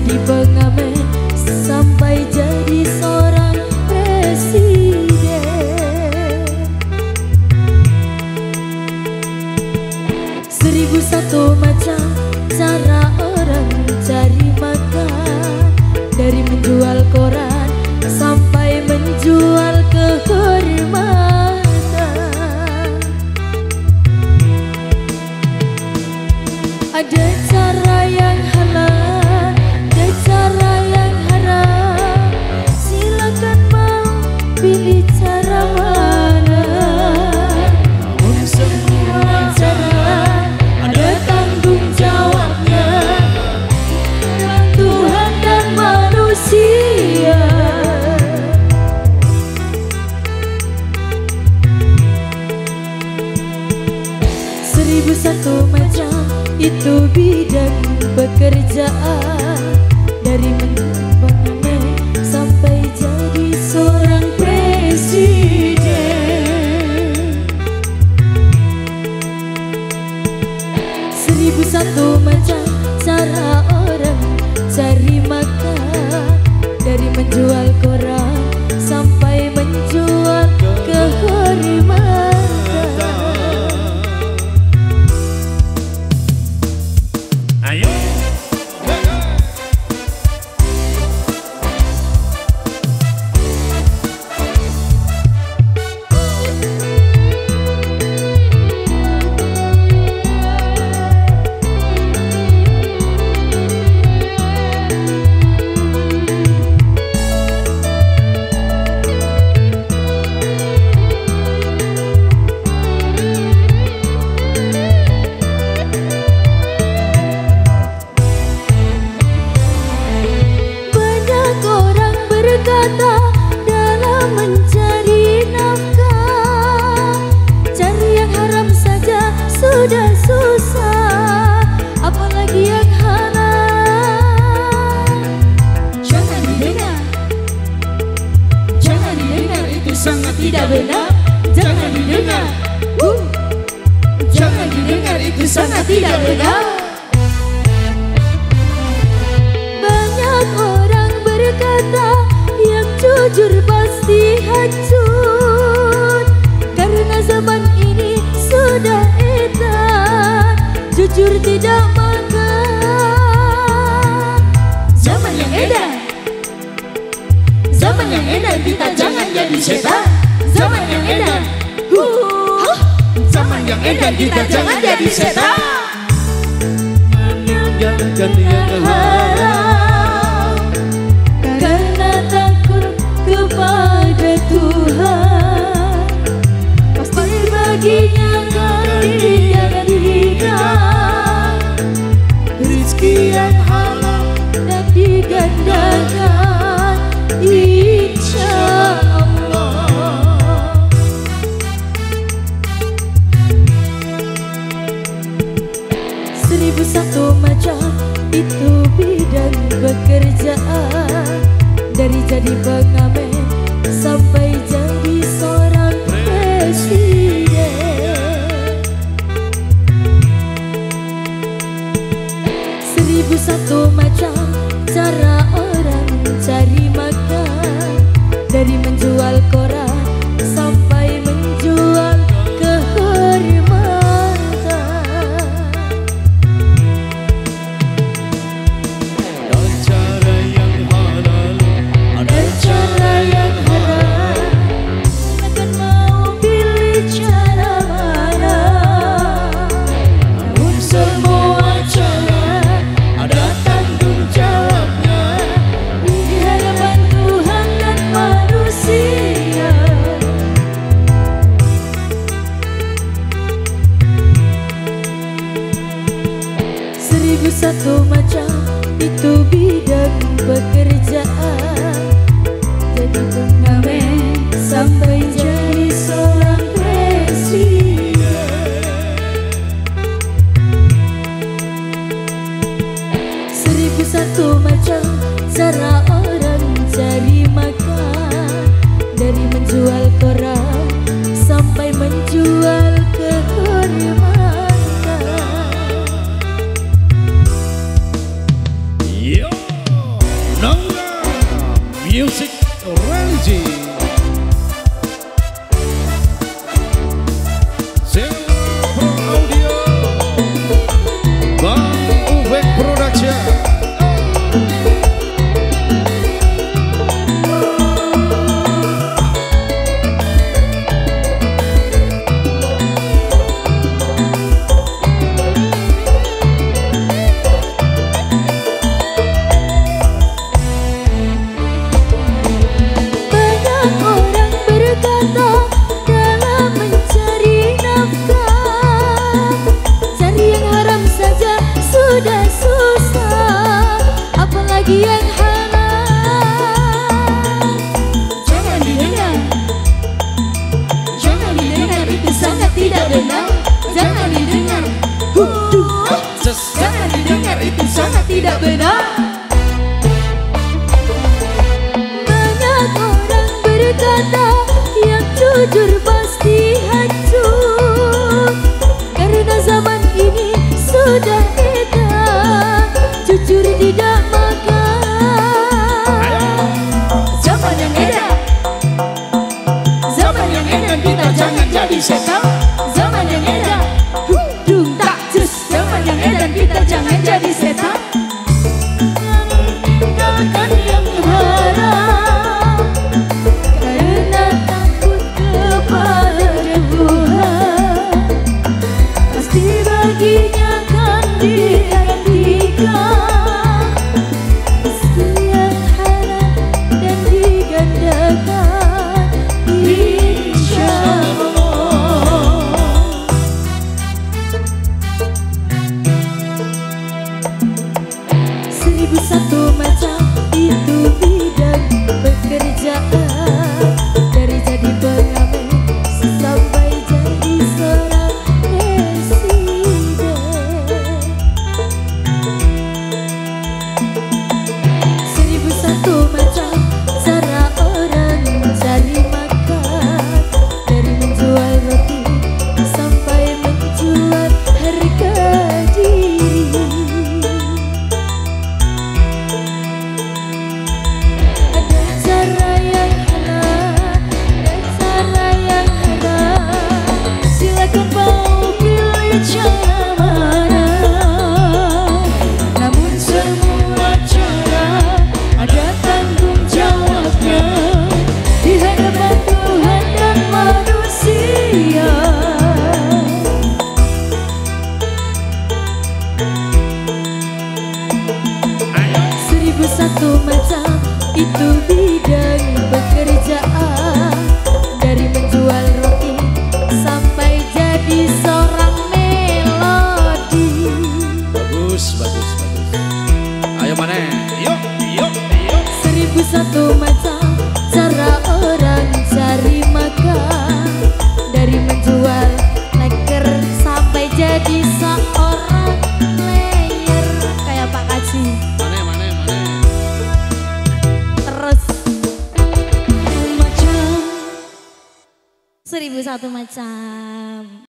jadi pengamen sampai jadi seorang presiden. 1001 macam cara orang cari makan, dari menjual koran sampai menjual kehormatan. Ada cara yang halal, ada cara yang haram. Silakan mau pilih cara mana. Namun semua cara ada tanggung jawabnya, Tuhan dan manusia. 1001 macam itu bidang pekerjaan, dari pengamen sampai jadi seorang presiden. 1001 macam cara orang cari makan, dari menjual koran sampai menjual kehormatan. Ayo. Dalam mencari nafkah, cari yang haram saja sudah susah, apalagi yang halal. Jangan didengar, jangan didengar, itu sangat tidak benar. Jangan didengar, jangan didengar, itu sangat tidak benar. Banyak orang berkata jujur pasti hancur, karena zaman ini sudah edan, jujur tidak makan. Zaman yang edan, zaman yang edan, kita jangan jadi setan. Zaman yang edan, zaman yang edan, kita jangan jadi setan. Meninggalkan yang haram karena takut kepada Tuhan, pasti baginya kali jangan hilang. Rezeki yang halal dan digandakan, insya Allah. 1001 macam itu bidang pekerjaan, dari jadi pengamen sampai jadi seorang presiden. 1001 macam cara orang cari makan, dari menjual koran sampai menjual kehormatan. Ada cara yang halal, ada cara yang haram. Silakan mau pilih cara mana. Namun semua cara ada tanggung jawabnya, di hadapan Tuhan dan manusia. 1001 macam itu bidang pekerjaan, jadi pengamen sampai jadi seorang presiden. 1001 macam cara orang cari makan, dari menjual koran sampai menjual kehormatan. yo. Nangga Music Religi Pro Audio Bang Uvek Production. Yang halal jangan didengar, jangan didengar, itu sangat tidak benar. Jangan didengar, jangan didengar, itu sangat tidak benar. Banyak orang berkata yang jujur pasti hancur, karena zaman ini sudah edan, jujur tidak makan. Kita jangan jadi setan, zaman yang edan. Dung tak cus, zaman yang edan, kita jangan jadi setan. Tinggalkan yang haram, karena takut kepada Tuhan. Pasti baginya kan digantikan meski yang haram dan digandakan. Satu macam itu bidang pekerjaan, dari jadi pengamen sampai jadi seorang presiden. Seribu satu macam cara orang cari makan, dari menjual roti sampai menjual harga diri. Satu macam itu bidang pekerjaan, dari menjual roti sampai jadi seorang melodi. Bagus, bagus, bagus. Ayo mana? Yuk, yuk, yuk. Seribu satu macam cara orang cari makan, dari menjual leker sampai jadi seorang player kayak Pak Kaji. Seribu satu macam.